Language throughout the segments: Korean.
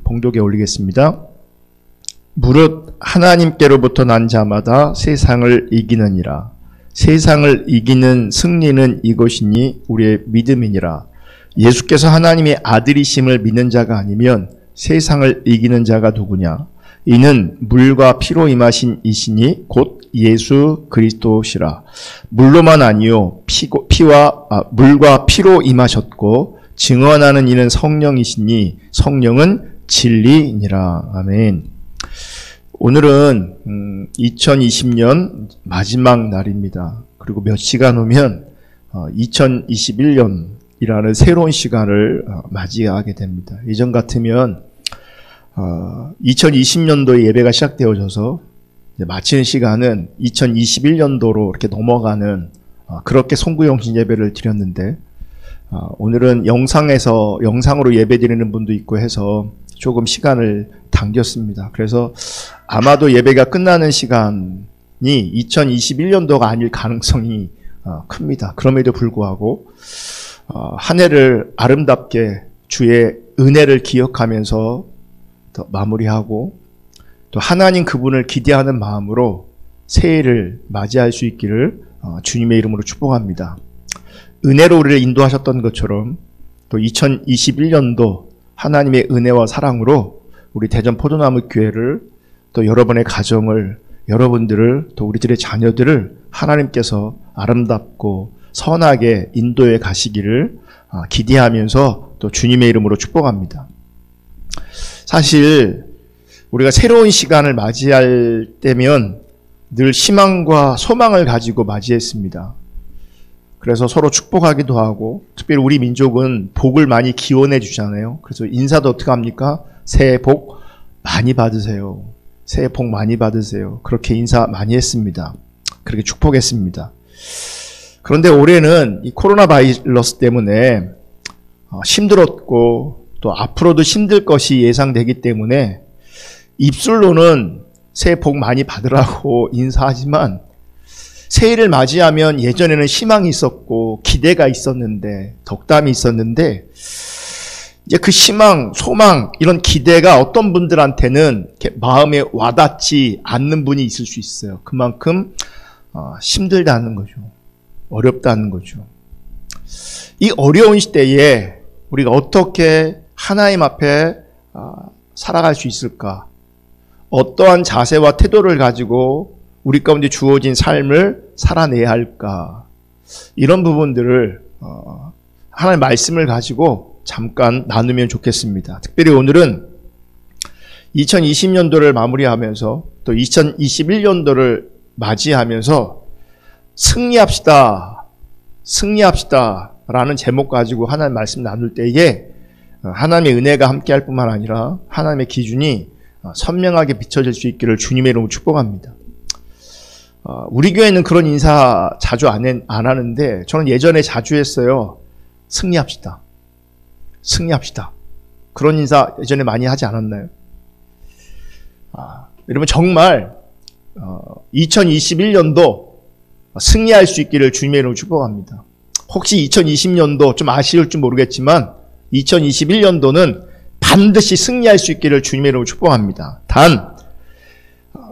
봉독에 올리겠습니다. 무릇 하나님께로부터 난 자마다 세상을 이기느니라. 세상을 이기는 승리는 이것이니 우리의 믿음이니라. 예수께서 하나님의 아들이심을 믿는 자가 아니면 세상을 이기는 자가 누구냐? 이는 물과 피로 임하신 이시니 곧 예수 그리스도시라. 물로만 아니요 물과 피로 임하셨고 증언하는 이는 성령이시니 성령은 진리니라. 아멘. 오늘은 2020년 마지막 날입니다. 그리고 몇 시간 후면 2021년이라는 새로운 시간을 맞이하게 됩니다. 예전 같으면 2020년도에 예배가 시작되어져서 마치는 시간은 2021년도로 이렇게 넘어가는 그렇게 송구영신 예배를 드렸는데, 오늘은 영상으로 예배 드리는 분도 있고 해서 조금 시간을 당겼습니다. 그래서 아마도 예배가 끝나는 시간이 2021년도가 아닐 가능성이 큽니다. 그럼에도 불구하고 한 해를 아름답게 주의 은혜를 기억하면서 더 마무리하고 또 하나님 그분을 기대하는 마음으로 새해를 맞이할 수 있기를 주님의 이름으로 축복합니다. 은혜로 우리를 인도하셨던 것처럼 또 2021년도 하나님의 은혜와 사랑으로 우리 대전 포도나무 교회를 또 여러분의 가정을, 여러분들을, 또 우리들의 자녀들을 하나님께서 아름답고 선하게 인도해 가시기를 기대하면서 또 주님의 이름으로 축복합니다. 사실 우리가 새로운 시간을 맞이할 때면 늘 희망과 소망을 가지고 맞이했습니다. 그래서 서로 축복하기도 하고, 특별히 우리 민족은 복을 많이 기원해 주잖아요. 그래서 인사도 어떻게 합니까? 새해 복 많이 받으세요. 새해 복 많이 받으세요. 그렇게 인사 많이 했습니다. 그렇게 축복했습니다. 그런데 올해는 이 코로나 바이러스 때문에 힘들었고 또 앞으로도 힘들 것이 예상되기 때문에 입술로는 새해 복 많이 받으라고 인사하지만, 새해를 맞이하면 예전에는 희망이 있었고 기대가 있었는데, 덕담이 있었는데, 이제 그 희망, 소망, 이런 기대가 어떤 분들한테는 이렇게 마음에 와닿지 않는 분이 있을 수 있어요. 그만큼 힘들다는 거죠. 어렵다는 거죠. 이 어려운 시대에 우리가 어떻게 하나님 앞에 살아갈 수 있을까? 어떠한 자세와 태도를 가지고 우리 가운데 주어진 삶을 살아내야 할까? 이런 부분들을 하나님의 말씀을 가지고 잠깐 나누면 좋겠습니다. 특별히 오늘은 2020년도를 마무리하면서 또 2021년도를 맞이하면서 승리합시다 라는 제목 가지고 하나님 말씀 나눌 때에 하나님의 은혜가 함께할 뿐만 아니라 하나님의 기준이 선명하게 비춰질 수 있기를 주님의 이름으로 축복합니다. 우리 교회는 그런 인사 자주 안 하는데 저는 예전에 자주 했어요. 승리합시다. 그런 인사 예전에 많이 하지 않았나요? 여러분 정말 2021년도 승리할 수 있기를 주님의 이름으로 축복합니다. 혹시 2020년도 좀 아쉬울지 모르겠지만 2021년도는 반드시 승리할 수 있기를 주님의 이름으로 축복합니다. 단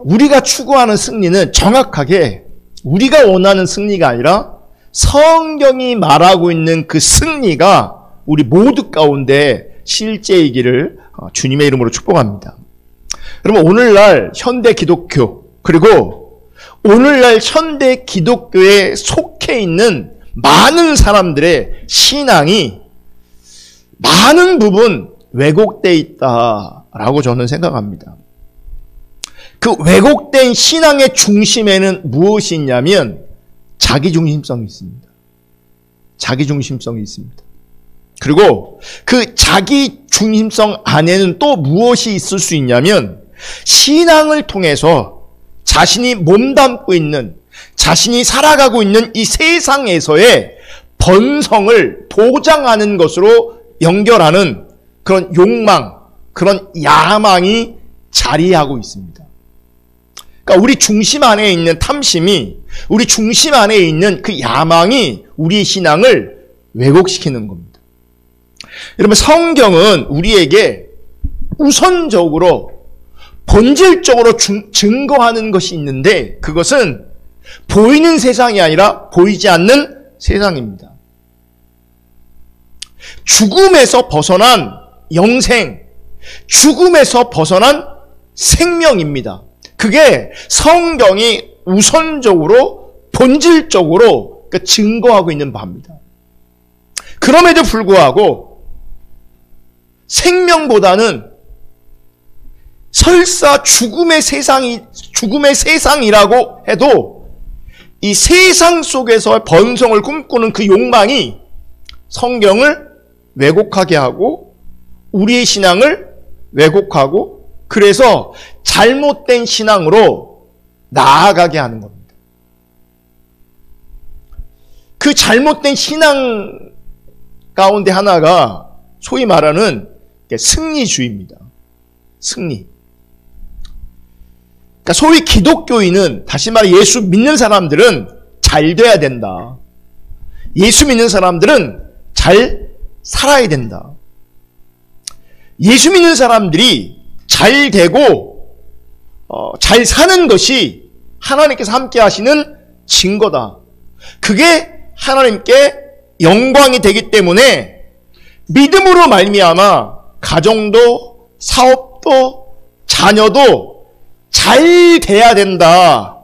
우리가 추구하는 승리는 정확하게 우리가 원하는 승리가 아니라 성경이 말하고 있는 그 승리가 우리 모두 가운데 실제이기를 주님의 이름으로 축복합니다. 여러분 오늘날 현대 기독교, 그리고 오늘날 현대 기독교에 속해 있는 많은 사람들의 신앙이 많은 부분 왜곡되어 있다라고 저는 생각합니다. 그 왜곡된 신앙의 중심에는 무엇이 있냐면 자기중심성이 있습니다. 자기중심성이 있습니다. 그리고 그 자기중심성 안에는 또 무엇이 있을 수 있냐면 신앙을 통해서 자신이 몸담고 있는, 자신이 살아가고 있는 이 세상에서의 번성을 보장하는 것으로 연결하는 그런 욕망, 그런 야망이 자리하고 있습니다. 그러니까 우리 중심 안에 있는 탐심이, 우리 중심 안에 있는 그 야망이 우리의 신앙을 왜곡시키는 겁니다. 여러분 성경은 우리에게 우선적으로 본질적으로 증거하는 것이 있는데 그것은 보이는 세상이 아니라 보이지 않는 세상입니다. 죽음에서 벗어난 영생, 죽음에서 벗어난 생명입니다. 그게 성경이 우선적으로 본질적으로 증거하고 있는 바입니다. 그럼에도 불구하고 생명보다는 설사 죽음의 세상이라고 해도 이 세상 속에서 번성을 꿈꾸는 그 욕망이 성경을 왜곡하게 하고 우리의 신앙을 왜곡하고 그래서 잘못된 신앙으로 나아가게 하는 겁니다. 그 잘못된 신앙 가운데 하나가 소위 말하는 승리주의입니다. 승리. 그러니까 소위 기독교인은 다시 말해 예수 믿는 사람들은 잘 돼야 된다. 예수 믿는 사람들은 잘 살아야 된다. 예수 믿는 사람들이 잘 되고 잘 사는 것이 하나님께서 함께 하시는 증거다. 그게 하나님께 영광이 되기 때문에 믿음으로 말미암아 가정도 사업도 자녀도 잘 돼야 된다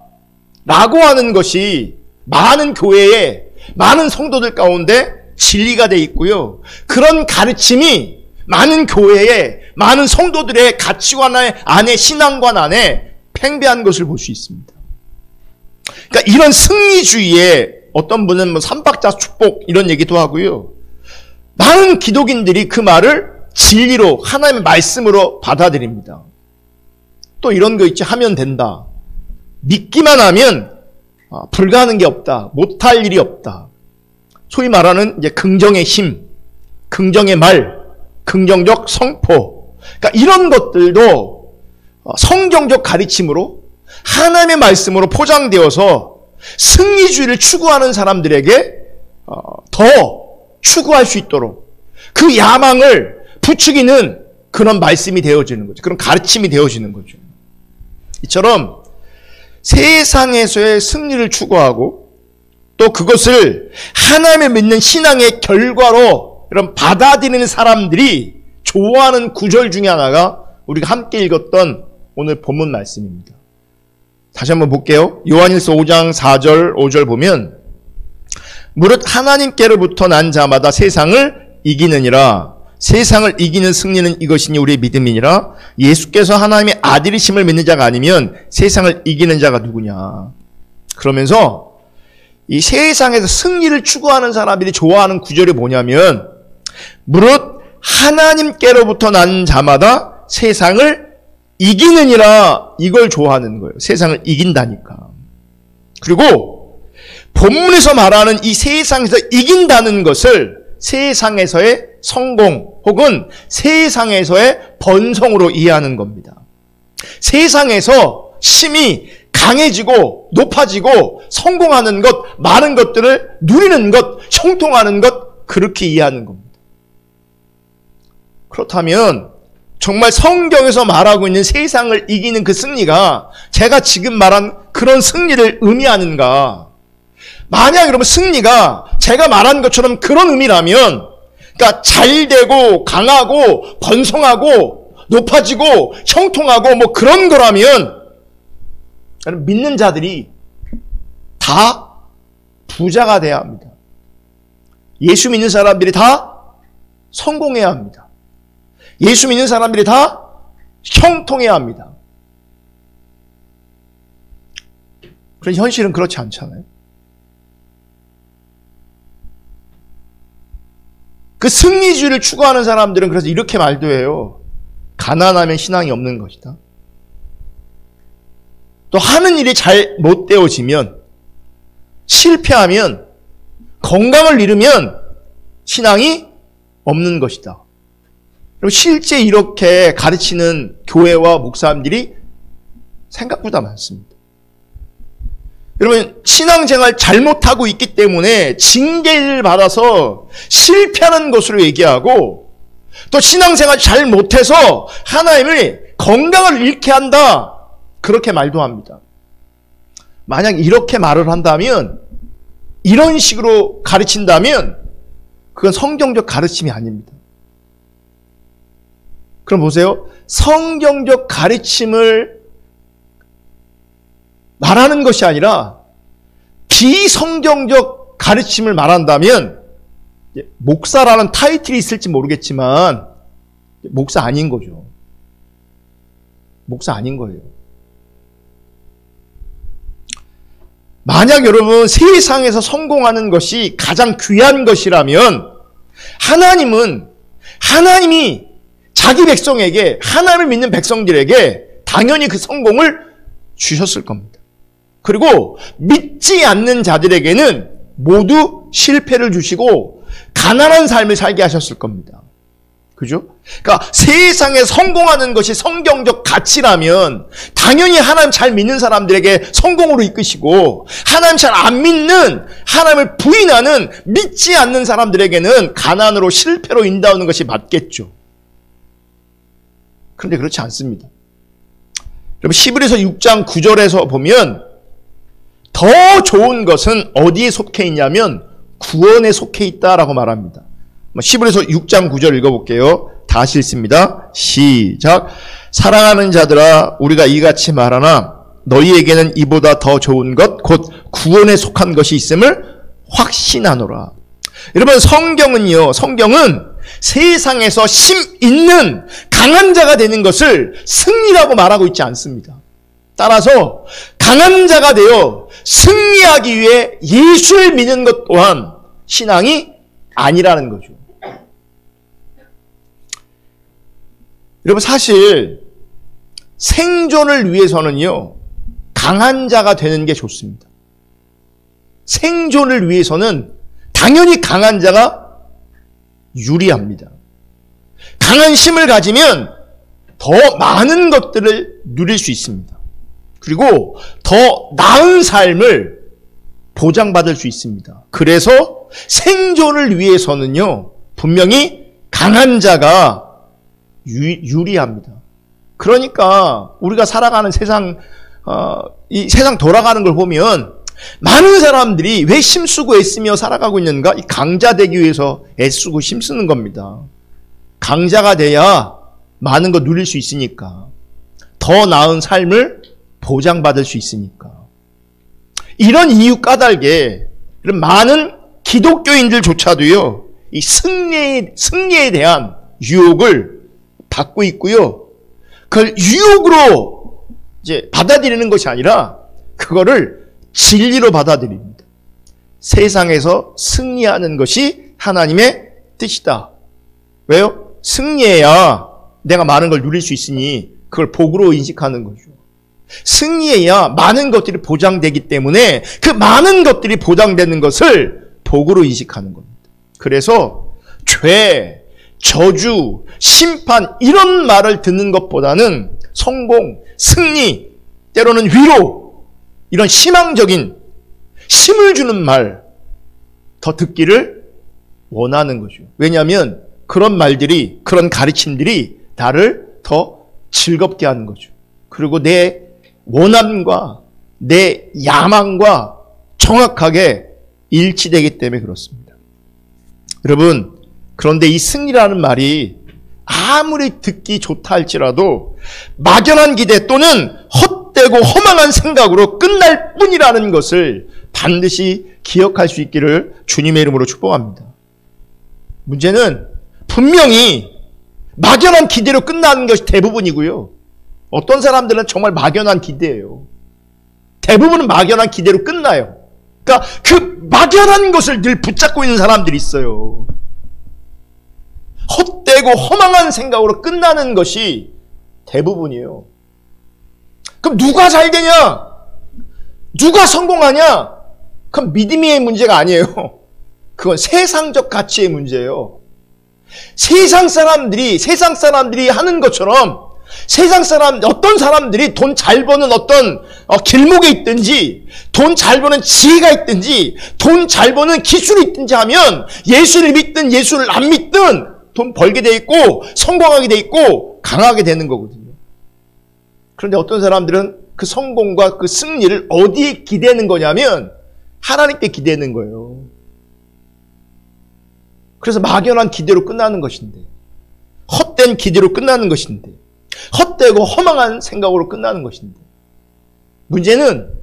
라고 하는 것이 많은 교회에 많은 성도들 가운데 진리가 되어 있고요. 그런 가르침이 많은 교회에 많은 성도들의 가치관 안에 신앙관 안에 팽배한 것을 볼 수 있습니다. 그러니까 이런 승리주의에 어떤 분은 뭐 삼박자 축복 이런 얘기도 하고요. 많은 기독인들이 그 말을 진리로 하나님의 말씀으로 받아들입니다. 또 이런 거 있지. 하면 된다. 믿기만 하면 불가능한 게 없다. 못할 일이 없다. 소위 말하는 이제 긍정의 힘, 긍정의 말, 긍정적 성포. 그러니까 이런 것들도 성경적 가르침으로 하나님의 말씀으로 포장되어서 승리주의를 추구하는 사람들에게 더 추구할 수 있도록 그 야망을 부추기는 그런 말씀이 되어지는 거죠. 그런 가르침이 되어지는 거죠. 이처럼 세상에서의 승리를 추구하고 또 그것을 하나님을 믿는 신앙의 결과로 이런 받아들이는 사람들이 좋아하는 구절 중에 하나가 우리가 함께 읽었던 오늘 본문 말씀입니다. 다시 한번 볼게요. 요한일서 5장 4절 5절 보면 무릇 하나님께로부터 난 자마다 세상을 이기느니라. 세상을 이기는 승리는 이것이니 우리의 믿음이니라. 예수께서 하나님의 아들이심을 믿는 자가 아니면 세상을 이기는 자가 누구냐. 그러면서 이 세상에서 승리를 추구하는 사람들이 좋아하는 구절이 뭐냐면 무릇 하나님께로부터 난 자마다 세상을 이기느니라. 이걸 좋아하는 거예요. 세상을 이긴다니까. 그리고 본문에서 말하는 이 세상에서 이긴다는 것을 세상에서의 성공 혹은 세상에서의 번성으로 이해하는 겁니다. 세상에서 힘이 강해지고 높아지고 성공하는 것, 많은 것들을 누리는 것, 형통하는 것, 그렇게 이해하는 겁니다. 그렇다면 정말 성경에서 말하고 있는 세상을 이기는 그 승리가 제가 지금 말한 그런 승리를 의미하는가? 만약 여러분 승리가 제가 말한 것처럼 그런 의미라면, 그러니까 잘되고 강하고 번성하고 높아지고 형통하고 뭐 그런 거라면 믿는 자들이 다 부자가 돼야 합니다. 예수 믿는 사람들이 다 성공해야 합니다. 예수 믿는 사람들이 다 형통해야 합니다. 그런데 현실은 그렇지 않잖아요. 그 승리주의를 추구하는 사람들은 그래서 이렇게 말도 해요. 가난하면 신앙이 없는 것이다. 또 하는 일이 잘 못 되어지면, 실패하면, 건강을 잃으면 신앙이 없는 것이다. 그리고 실제 이렇게 가르치는 교회와 목사님들이 생각보다 많습니다. 여러분, 신앙생활 잘못하고 있기 때문에 징계를 받아서 실패하는 것으로 얘기하고 또 신앙생활 잘 못해서 하나님을 건강을 잃게 한다. 그렇게 말도 합니다. 만약 이렇게 말을 한다면, 이런 식으로 가르친다면 그건 성경적 가르침이 아닙니다. 그럼 보세요. 성경적 가르침을 말하는 것이 아니라 비성경적 가르침을 말한다면, 목사라는 타이틀이 있을지 모르겠지만 목사 아닌 거죠. 목사 아닌 거예요. 만약 여러분 세상에서 성공하는 것이 가장 귀한 것이라면 하나님이 자기 백성에게, 하나님을 믿는 백성들에게 당연히 그 성공을 주셨을 겁니다. 그리고 믿지 않는 자들에게는 모두 실패를 주시고 가난한 삶을 살게 하셨을 겁니다. 그죠? 그러니까 세상에 성공하는 것이 성경적 가치라면 당연히 하나님 잘 믿는 사람들에게 성공으로 이끄시고, 하나님 잘 안 믿는, 하나님을 부인하는, 믿지 않는 사람들에게는 가난으로 실패로 인도하는 것이 맞겠죠. 그런데 그렇지 않습니다. 여러분 히브리서 6장 9절에서 보면 더 좋은 것은 어디에 속해 있냐면 구원에 속해 있다라고 말합니다. 히브리서 6장 9절 읽어볼게요. 다시 읽습니다. 시작. 사랑하는 자들아, 우리가 이같이 말하나 너희에게는 이보다 더 좋은 것, 곧 구원에 속한 것이 있음을 확신하노라. 여러분, 성경은 세상에서 힘 있는 강한 자가 되는 것을 승리라고 말하고 있지 않습니다. 따라서 강한 자가 되어 승리하기 위해 예수를 믿는 것 또한 신앙이 아니라는 거죠. 여러분, 사실 생존을 위해서는요, 강한 자가 되는 게 좋습니다. 생존을 위해서는 당연히 강한 자가 유리합니다. 강한 힘을 가지면 더 많은 것들을 누릴 수 있습니다. 그리고 더 나은 삶을 보장받을 수 있습니다. 그래서 생존을 위해서는요, 분명히 강한 자가 유리합니다. 그러니까 우리가 살아가는 세상, 이 세상 돌아가는 걸 보면 많은 사람들이 왜 힘쓰고 애쓰며 살아가고 있는가? 이 강자 되기 위해서 애쓰고 힘쓰는 겁니다. 강자가 돼야 많은 거 누릴 수 있으니까. 더 나은 삶을 보장받을 수 있으니까. 이런 이유 까닭에 많은 기독교인들조차도요, 이 승리에 대한 유혹을 받고 있고요. 그걸 유혹으로 이제 받아들이는 것이 아니라 그거를 진리로 받아들입니다. 세상에서 승리하는 것이 하나님의 뜻이다. 왜요? 승리해야 내가 많은 걸 누릴 수 있으니 그걸 복으로 인식하는 거죠. 승리해야 많은 것들이 보장되기 때문에 그 많은 것들이 보장되는 것을 복으로 인식하는 겁니다. 그래서 죄, 저주, 심판 이런 말을 듣는 것보다는 성공, 승리, 때로는 위로, 이런 희망적인 힘을 주는 말 더 듣기를 원하는 거죠. 왜냐하면 그런 말들이, 그런 가르침들이 나를 더 즐겁게 하는 거죠. 그리고 내 원함과 내 야망과 정확하게 일치되기 때문에 그렇습니다. 여러분, 그런데 이 승리라는 말이 아무리 듣기 좋다 할지라도 막연한 기대 또는 헛되고 허망한 생각으로 끝날 뿐이라는 것을 반드시 기억할 수 있기를 주님의 이름으로 축복합니다. 문제는 분명히 막연한 기대로 끝나는 것이 대부분이고요. 어떤 사람들은 정말 막연한 기대예요. 대부분은 막연한 기대로 끝나요. 그러니까 그 막연한 것을 늘 붙잡고 있는 사람들이 있어요. 헛되고 허망한 생각으로 끝나는 것이 대부분이에요. 그럼 누가 잘 되냐? 누가 성공하냐? 그건 믿음의 문제가 아니에요. 그건 세상적 가치의 문제예요. 세상 사람들이 하는 것처럼 어떤 사람들이 돈 잘 버는 어떤 길목에 있든지, 돈 잘 버는 지혜가 있든지, 돈 잘 버는 기술이 있든지 하면 예수를 믿든 예수를 안 믿든 돈 벌게 돼 있고 성공하게 돼 있고 강하게 되는 거거든요. 그런데 어떤 사람들은 그 성공과 그 승리를 어디에 기대는 거냐면 하나님께 기대는 거예요. 그래서 막연한 기대로 끝나는 것인데, 헛된 기대로 끝나는 것인데, 헛되고 허망한 생각으로 끝나는 것인데, 문제는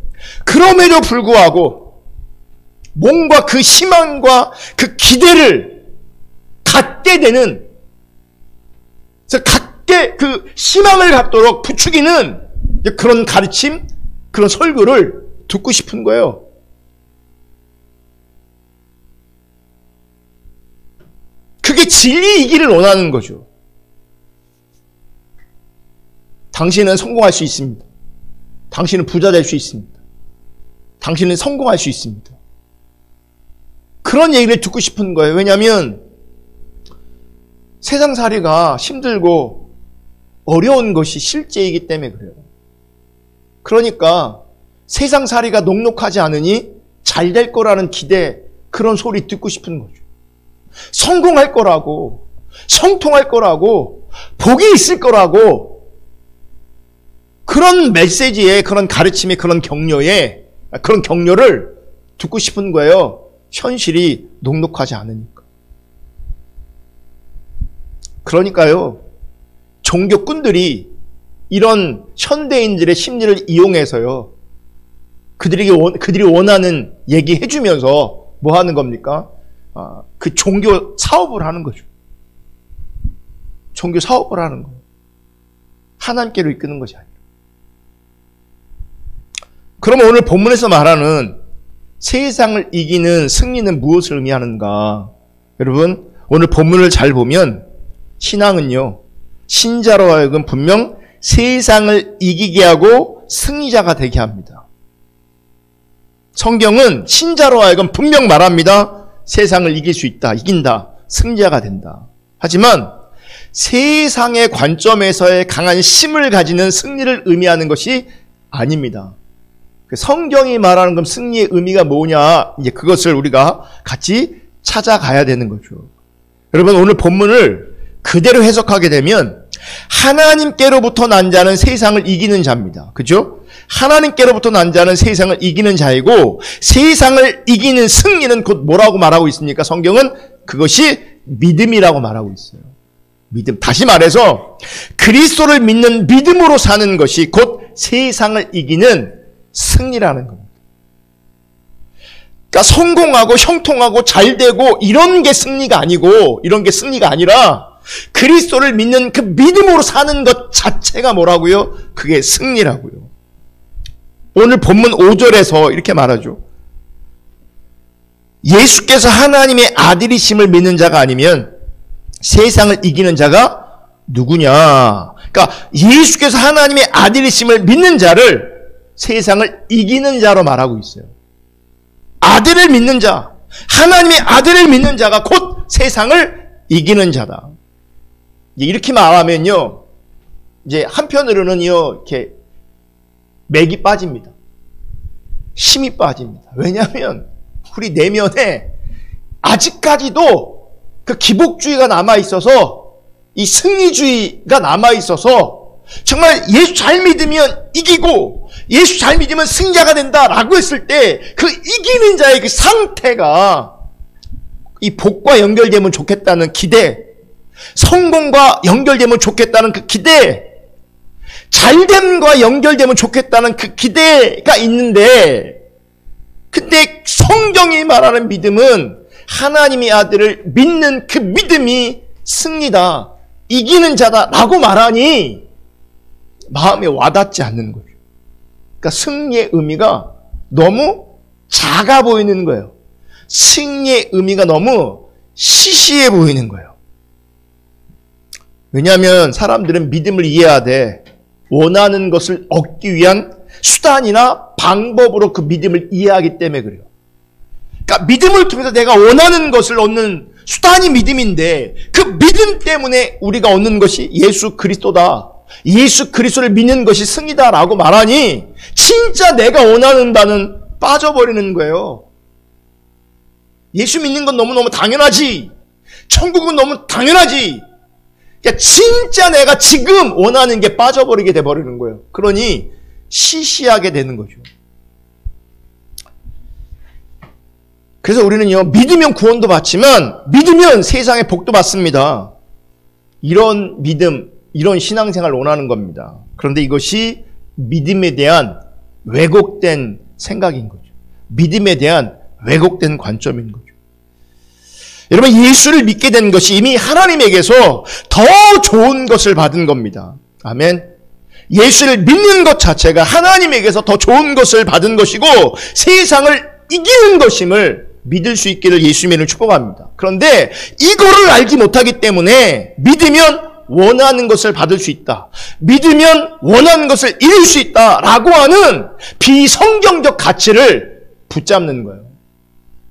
그럼에도 불구하고 몸과 그 희망과 그 기대를 갖게 되는, 그래서 갖게 그 희망을 갖도록 부추기는 그런 가르침, 그런 설교를 듣고 싶은 거예요. 그게 진리이기를 원하는 거죠. 당신은 성공할 수 있습니다. 당신은 부자 될 수 있습니다. 당신은 성공할 수 있습니다. 그런 얘기를 듣고 싶은 거예요. 왜냐하면 세상살이가 힘들고 어려운 것이 실제이기 때문에 그래요. 그러니까 세상살이가 녹록하지 않으니 잘 될 거라는 기대, 그런 소리 듣고 싶은 거죠. 성공할 거라고, 성통할 거라고, 복이 있을 거라고, 그런 메시지에, 그런 가르침에, 그런 격려를 듣고 싶은 거예요. 현실이 녹록하지 않으니까. 그러니까요, 종교꾼들이 이런 현대인들의 심리를 이용해서요, 그들이 원하는 얘기 해주면서 뭐 하는 겁니까? 그 종교 사업을 하는 거죠. 종교 사업을 하는 거예요. 하나님께로 이끄는 것이 아니라. 그러면 오늘 본문에서 말하는 세상을 이기는 승리는 무엇을 의미하는가? 여러분, 오늘 본문을 잘 보면 신앙은요, 신자로 하여금 분명 세상을 이기게 하고 승리자가 되게 합니다. 성경은 신자로 하여금 분명 말합니다. 세상을 이길 수 있다, 이긴다, 승리자가 된다. 하지만 세상의 관점에서의 강한 힘을 가지는 승리를 의미하는 것이 아닙니다. 성경이 말하는 그 승리의 의미가 뭐냐, 이제 그것을 우리가 같이 찾아가야 되는 거죠. 여러분, 오늘 본문을 그대로 해석하게 되면 하나님께로부터 난 자는 세상을 이기는 자입니다. 그죠? 하나님께로부터 난 자는 세상을 이기는 자이고, 세상을 이기는 승리는 곧 뭐라고 말하고 있습니까? 성경은 그것이 믿음이라고 말하고 있어요. 믿음. 다시 말해서 그리스도를 믿는 믿음으로 사는 것이 곧 세상을 이기는 승리라는 겁니다. 그러니까 성공하고 형통하고 잘되고 이런 게 승리가 아니고, 이런 게 승리가 아니라 그리스도를 믿는 그 믿음으로 사는 것 자체가 뭐라고요? 그게 승리라고요. 오늘 본문 5절에서 이렇게 말하죠. 예수께서 하나님의 아들이심을 믿는 자가 아니면 세상을 이기는 자가 누구냐? 그러니까 예수께서 하나님의 아들이심을 믿는 자를 세상을 이기는 자로 말하고 있어요. 아들을 믿는 자, 하나님의 아들을 믿는 자가 곧 세상을 이기는 자다. 이렇게 말하면요, 이제 한편으로는요, 이렇게 맥이 빠집니다. 힘이 빠집니다. 왜냐하면 우리 내면에 아직까지도 그 기복주의가 남아있어서, 이 승리주의가 남아있어서, 정말 예수 잘 믿으면 이기고 예수 잘 믿으면 승자가 된다라고 했을 때 그 이기는 자의 그 상태가 이 복과 연결되면 좋겠다는 기대, 성공과 연결되면 좋겠다는 그 기대, 잘됨과 연결되면 좋겠다는 그 기대가 있는데, 근데 성경이 말하는 믿음은 하나님의 아들을 믿는 그 믿음이 승리다, 이기는 자다라고 말하니 마음에 와닿지 않는 거죠. 그러니까 승리의 의미가 너무 작아 보이는 거예요. 승리의 의미가 너무 시시해 보이는 거예요. 왜냐하면 사람들은 믿음을 이해하되 원하는 것을 얻기 위한 수단이나 방법으로 그 믿음을 이해하기 때문에 그래요. 그러니까 믿음을 통해서 내가 원하는 것을 얻는 수단이 믿음인데, 그 믿음 때문에 우리가 얻는 것이 예수 그리스도다, 예수 그리스도를 믿는 것이 승리다라고 말하니 진짜 내가 원하는 바는 빠져버리는 거예요. 예수 믿는 건 너무너무 당연하지, 천국은 너무 당연하지. 그러니까 진짜 내가 지금 원하는 게 빠져버리게 돼버리는 거예요. 그러니 시시하게 되는 거죠. 그래서 우리는요, 믿으면 구원도 받지만 믿으면 세상의 복도 받습니다. 이런 믿음, 이런 신앙생활을 원하는 겁니다. 그런데 이것이 믿음에 대한 왜곡된 생각인 거죠. 믿음에 대한 왜곡된 관점인 거죠. 여러분, 예수를 믿게 된 것이 이미 하나님에게서 더 좋은 것을 받은 겁니다. 아멘. 예수를 믿는 것 자체가 하나님에게서 더 좋은 것을 받은 것이고 세상을 이기는 것임을 믿을 수 있기를 예수님을 축복합니다. 그런데 이거를 알지 못하기 때문에 믿으면 원하는 것을 받을 수 있다. 믿으면 원하는 것을 이룰 수 있다라고 하는 비성경적 가치를 붙잡는 거예요.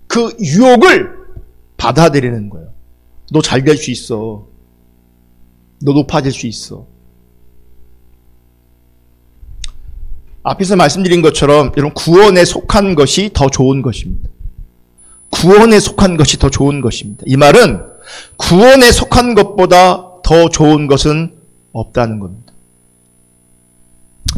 그 유혹을 받아들이는 거예요. 너 잘 될 수 있어. 너 높아질 수 있어. 앞에서 말씀드린 것처럼 여러분, 구원에 속한 것이 더 좋은 것입니다. 구원에 속한 것이 더 좋은 것입니다. 이 말은 구원에 속한 것보다 더 좋은 것은 없다는 겁니다.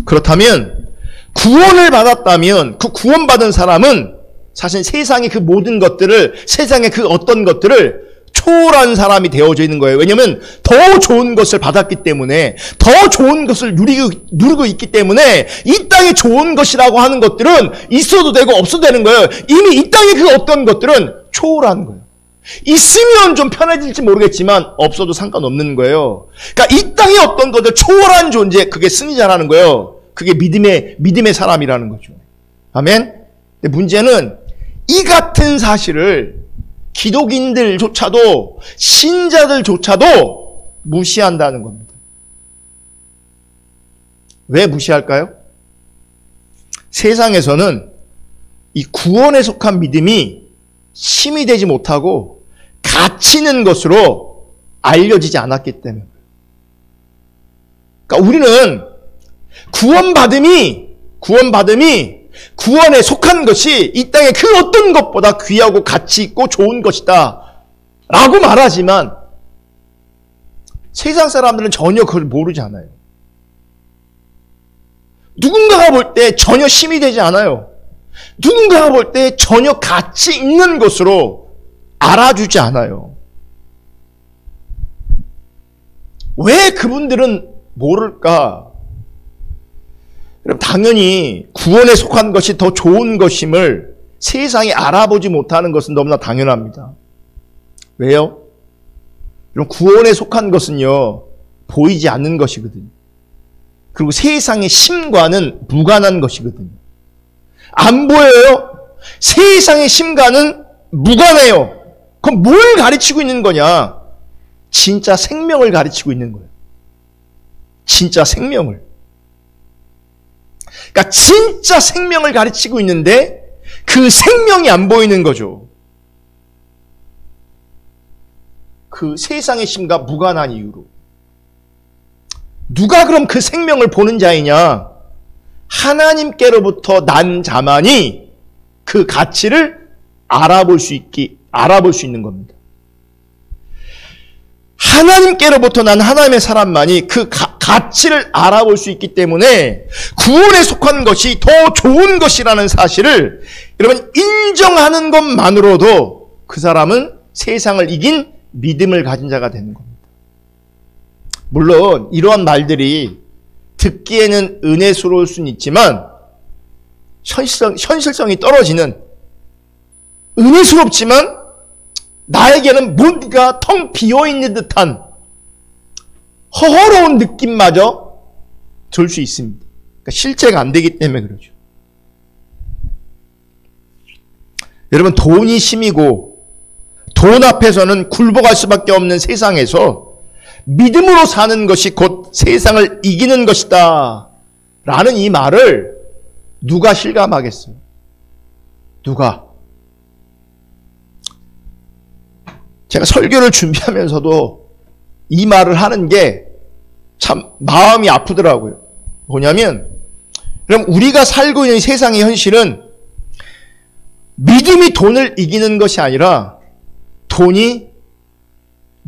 그렇다면 구원을 받았다면 그 구원받은 사람은 사실 세상의 그 모든 것들을, 세상의 그 어떤 것들을 초월한 사람이 되어져 있는 거예요. 왜냐하면 더 좋은 것을 받았기 때문에, 더 좋은 것을 누리고 있기 때문에 이 땅에 좋은 것이라고 하는 것들은 있어도 되고 없어도 되는 거예요. 이미 이 땅의 그 어떤 것들은 초월한 거예요. 있으면 좀 편해질지 모르겠지만 없어도 상관없는 거예요. 그러니까 이 땅의 어떤 것들 초월한 존재, 그게 승리자라는 거예요. 그게 믿음의 사람이라는 거죠. 아멘. 근데 문제는 이 같은 사실을 기독인들조차도, 신자들조차도 무시한다는 겁니다. 왜 무시할까요? 세상에서는 이 구원에 속한 믿음이 힘이 되지 못하고 가치 있는 것으로 알려지지 않았기 때문에. 그러니까 우리는 구원받음이 구원에 속한 것이 이 땅의 그 어떤 것보다 귀하고 가치 있고 좋은 것이다 라고 말하지만 세상 사람들은 전혀 그걸 모르지 않아요. 누군가가 볼 때 전혀 힘이 되지 않아요. 누군가가 볼 때 전혀 가치 있는 것으로 알아주지 않아요. 왜 그분들은 모를까? 당연히 구원에 속한 것이 더 좋은 것임을 세상이 알아보지 못하는 것은 너무나 당연합니다. 왜요? 여러분, 구원에 속한 것은요, 보이지 않는 것이거든요. 그리고 세상의 심과는 무관한 것이거든요. 안 보여요? 세상의 심과는 무관해요. 그럼 뭘 가르치고 있는 거냐? 진짜 생명을 가르치고 있는 거예요. 진짜 생명을. 그러니까 진짜 생명을 가르치고 있는데 그 생명이 안 보이는 거죠. 그 세상의 심과 무관한 이유로. 누가 그럼 그 생명을 보는 자이냐? 하나님께로부터 난 자만이 그 가치를 알아볼 수 있는 겁니다. 하나님께로부터 난 하나님의 사람만이 그 가치를 알아볼 수 있기 때문에 구원에 속한 것이 더 좋은 것이라는 사실을 여러분 인정하는 것만으로도 그 사람은 세상을 이긴 믿음을 가진 자가 되는 겁니다. 물론 이러한 말들이 듣기에는 은혜스러울 수는 있지만 현실성이 떨어지는, 은혜스럽지만 나에게는 뭔가 텅 비어있는 듯한 허허로운 느낌마저 들 수 있습니다. 그러니까 실제가 안 되기 때문에 그러죠. 여러분, 돈이 힘이고 돈 앞에서는 굴복할 수밖에 없는 세상에서 믿음으로 사는 것이 곧 세상을 이기는 것이다 라는 이 말을 누가 실감하겠어요? 누가? 제가 설교를 준비하면서도 이 말을 하는 게 참 마음이 아프더라고요. 뭐냐면, 그럼 우리가 살고 있는 세상의 현실은 믿음이 돈을 이기는 것이 아니라 돈이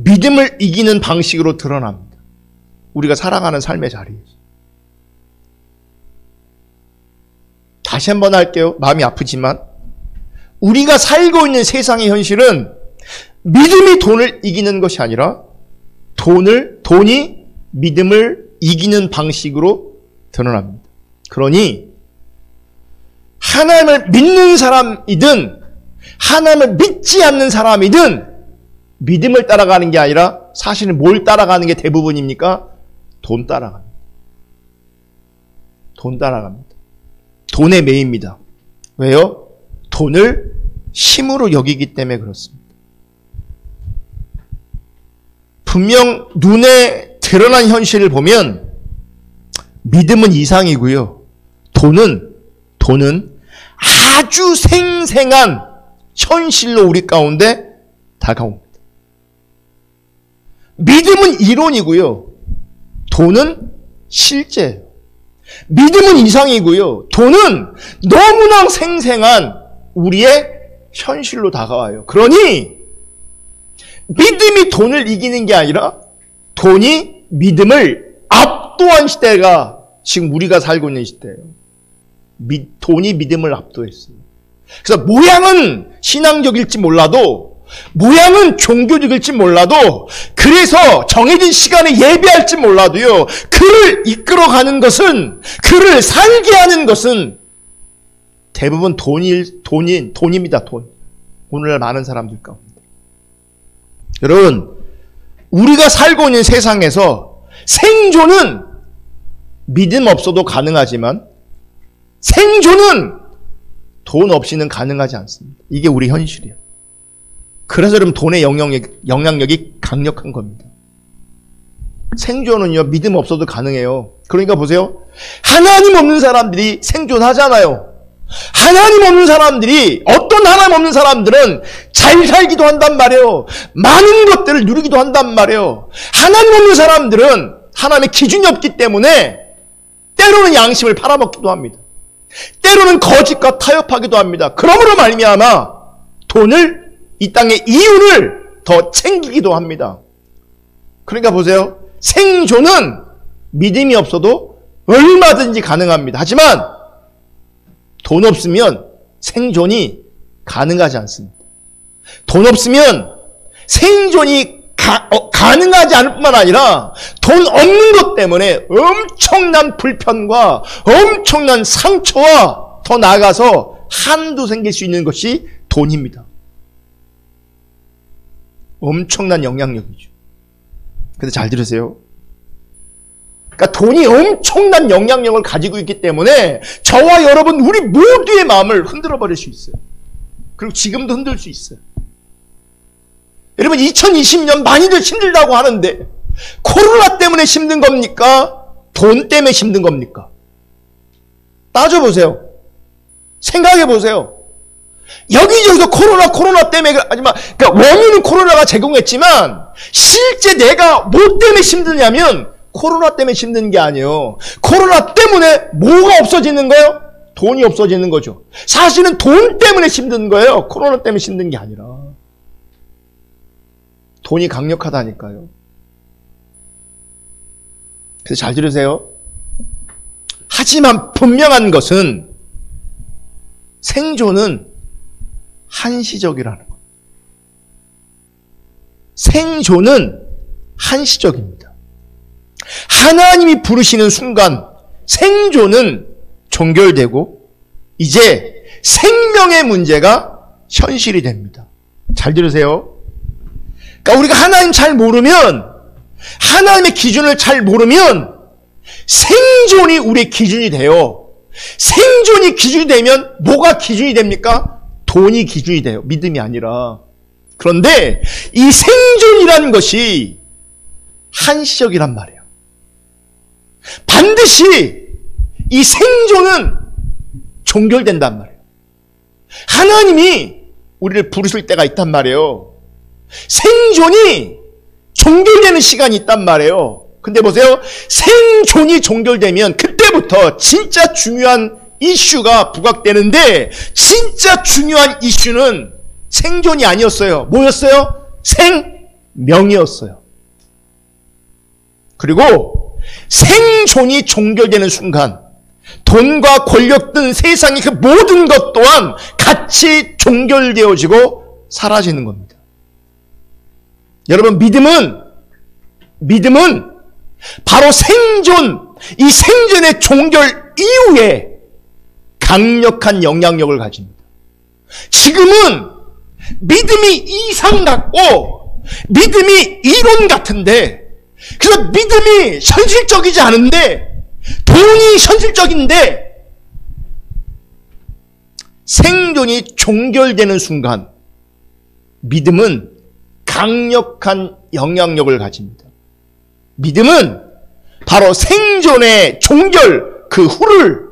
믿음을 이기는 방식으로 드러납니다. 우리가 살아가는 삶의 자리에서. 다시 한번 할게요. 마음이 아프지만 우리가 살고 있는 세상의 현실은 믿음이 돈을 이기는 것이 아니라 돈이 믿음을 이기는 방식으로 드러납니다. 그러니 하나님을 믿는 사람이든 하나님을 믿지 않는 사람이든 믿음을 따라가는 게 아니라 사실은 뭘 따라가는 게 대부분입니까? 돈 따라갑니다. 돈 따라갑니다. 돈에 매입니다. 왜요? 돈을 힘으로 여기기 때문에 그렇습니다. 분명 눈에 드러난 현실을 보면 믿음은 이상이고요. 돈은 아주 생생한 현실로 우리 가운데 다가옵니다. 믿음은 이론이고요. 돈은 실제예요. 믿음은 이상이고요. 돈은 너무나 생생한 우리의 현실로 다가와요. 그러니 믿음이 돈을 이기는 게 아니라 돈이 믿음을 압도한 시대가 지금 우리가 살고 있는 시대예요. 돈이 믿음을 압도했어요. 그래서 모양은 신앙적일지 몰라도 모양은 종교적일지 몰라도 그래서 정해진 시간에 예배할지 몰라도요. 그를 이끌어가는 것은 그를 살게 하는 것은 대부분 돈입니다. 돈. 오늘날 많은 사람들 가운데. 여러분 우리가 살고 있는 세상에서 생존은 믿음 없어도 가능하지만 생존은 돈 없이는 가능하지 않습니다. 이게 우리 현실이에요. 그래서 여러분 돈의 영향력이 강력한 겁니다. 생존은요 믿음 없어도 가능해요. 그러니까 보세요. 하나님 없는 사람들이 생존하잖아요. 하나님 없는 사람들이 어떤 하나님 없는 사람들은 잘 살기도 한단 말이에요. 많은 것들을 누리기도 한단 말이에요. 하나님 없는 사람들은 하나님의 기준이 없기 때문에 때로는 양심을 팔아먹기도 합니다. 때로는 거짓과 타협하기도 합니다. 그러므로 말미암아 돈을 이 땅의 이윤을 더 챙기기도 합니다. 그러니까 보세요. 생존은 믿음이 없어도 얼마든지 가능합니다. 하지만 돈 없으면 생존이 가능하지 않습니다. 돈 없으면 생존이 가능하지 않을 뿐만 아니라 돈 없는 것 때문에 엄청난 불편과 엄청난 상처와 더 나아가서 한도 생길 수 있는 것이 돈입니다. 엄청난 영향력이죠. 근데 잘 들으세요. 그러니까 돈이 엄청난 영향력을 가지고 있기 때문에 저와 여러분 우리 모두의 마음을 흔들어 버릴 수 있어요. 그리고 지금도 흔들 수 있어요. 여러분 2020년 많이들 힘들다고 하는데 코로나 때문에 힘든 겁니까? 돈 때문에 힘든 겁니까? 따져보세요. 생각해보세요. 여기저기서 코로나 때문에 하지만 그러니까 원인은 코로나가 제공했지만 실제 내가 뭐 때문에 힘드냐면 코로나 때문에 힘든 게 아니에요. 코로나 때문에 뭐가 없어지는 거예요? 돈이 없어지는 거죠. 사실은 돈 때문에 힘든 거예요. 코로나 때문에 힘든 게 아니라. 돈이 강력하다니까요. 그래서 잘 들으세요. 하지만 분명한 것은 생존은 한시적이라는 것. 생존은 한시적입니다. 하나님이 부르시는 순간 생존은 종결되고 이제 생명의 문제가 현실이 됩니다. 잘 들으세요. 그러니까 우리가 하나님 잘 모르면 하나님의 기준을 잘 모르면 생존이 우리의 기준이 돼요. 생존이 기준이 되면 뭐가 기준이 됩니까? 돈이 기준이 돼요. 믿음이 아니라. 그런데 이 생존이라는 것이 한시적이란 말이에요. 반드시 이 생존은 종결된단 말이에요. 하나님이 우리를 부르실 때가 있단 말이에요. 생존이 종결되는 시간이 있단 말이에요. 근데 보세요. 생존이 종결되면 그때부터 진짜 중요한 이슈가 부각되는데 진짜 중요한 이슈는 생존이 아니었어요. 뭐였어요? 명이었어요. 그리고 생존이 종결되는 순간 돈과 권력 등 세상의 그 모든 것 또한 같이 종결되어지고 사라지는 겁니다. 여러분, 믿음은 바로 이 생존의 종결 이후에 강력한 영향력을 가집니다. 지금은 믿음이 이상 같고 믿음이 이론 같은데, 그래서 믿음이 현실적이지 않은데, 돈이 현실적인데, 생존이 종결되는 순간 믿음은 강력한 영향력을 가집니다. 믿음은 바로 생존의 종결, 그 후를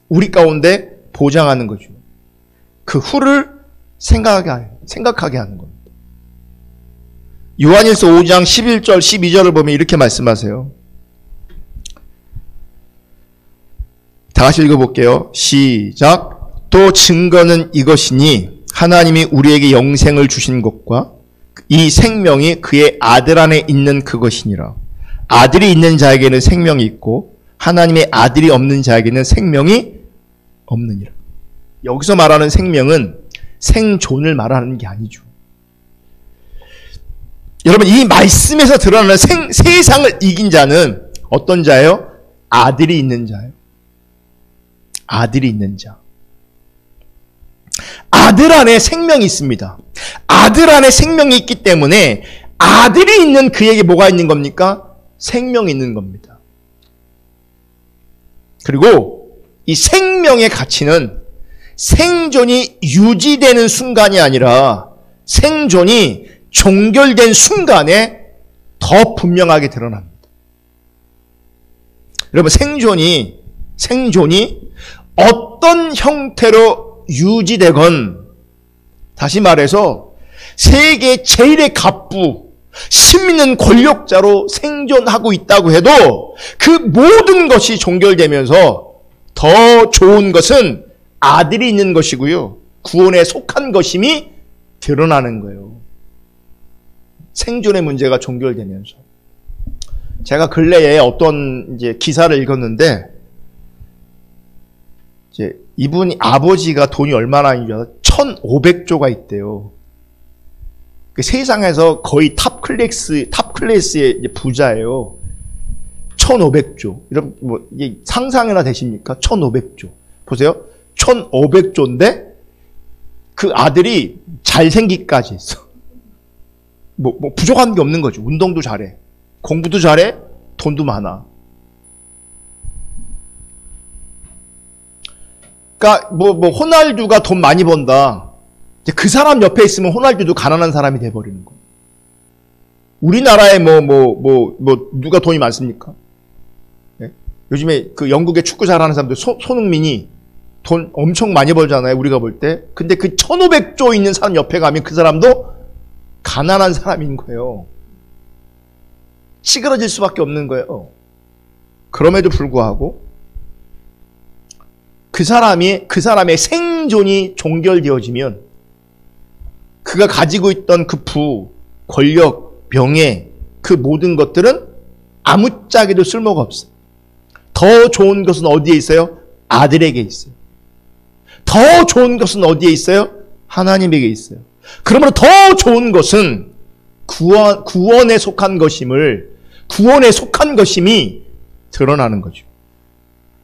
우리 가운데 보장하는 거죠. 그 후를 생각하게 하는 겁니다. 요한일서 5장 11절 12절을 보면 이렇게 말씀하세요. 다 같이 읽어볼게요. 시작. 또 증거는 이것이니 하나님이 우리에게 영생을 주신 것과 이 생명이 그의 아들 안에 있는 그것이니라. 아들이 있는 자에게는 생명이 있고 하나님의 아들이 없는 자에게는 생명이 없느니라. 여기서 말하는 생명은 생존을 말하는 게 아니죠. 여러분, 이 말씀에서 드러나는 세상을 이긴 자는 어떤 자예요? 아들이 있는 자예요. 아들이 있는 자. 아들 안에 생명이 있습니다. 아들 안에 생명이 있기 때문에 아들이 있는 그에게 뭐가 있는 겁니까? 생명이 있는 겁니다. 그리고 이 생명의 가치는 생존이 유지되는 순간이 아니라 생존이 종결된 순간에 더 분명하게 드러납니다. 여러분, 생존이 어떤 형태로 유지되건, 다시 말해서 세계 제일의 갑부, 힘있는 권력자로 생존하고 있다고 해도 그 모든 것이 종결되면서 더 좋은 것은 아들이 있는 것이고요, 구원에 속한 것임이 드러나는 거예요. 생존의 문제가 종결되면서. 제가 근래에 어떤 기사를 읽었는데, 이분이 아버지가 돈이 얼마나 있는지 알아요? 1,500조가 있대요. 그 세상에서 거의 탑 클래스의 부자예요. 1,500조. 이런, 이게 상상이나 되십니까? 1,500조. 보세요. 1,500조인데, 그 아들이 잘생기까지 했어. 부족한 게 없는 거죠. 운동도 잘해. 공부도 잘해. 돈도 많아. 그러니까 호날두가 돈 많이 번다. 그 사람 옆에 있으면 호날두도 가난한 사람이 돼버리는 거예요. 우리나라에 누가 돈이 많습니까? 네? 요즘에 그 영국의 축구 잘하는 사람들, 손흥민이 돈 엄청 많이 벌잖아요, 우리가 볼 때. 근데 그 1,500조 있는 사람 옆에 가면 그 사람도 가난한 사람인 거예요. 찌그러질 수밖에 없는 거예요. 그럼에도 불구하고 그 사람의 생존이 종결되어지면 그가 가지고 있던 그 부, 권력, 명예, 그 모든 것들은 아무짝에도 쓸모가 없어요. 더 좋은 것은 어디에 있어요? 아들에게 있어요. 더 좋은 것은 어디에 있어요? 하나님에게 있어요. 그러므로 더 좋은 것은 구원에 속한 것임이 드러나는 거죠.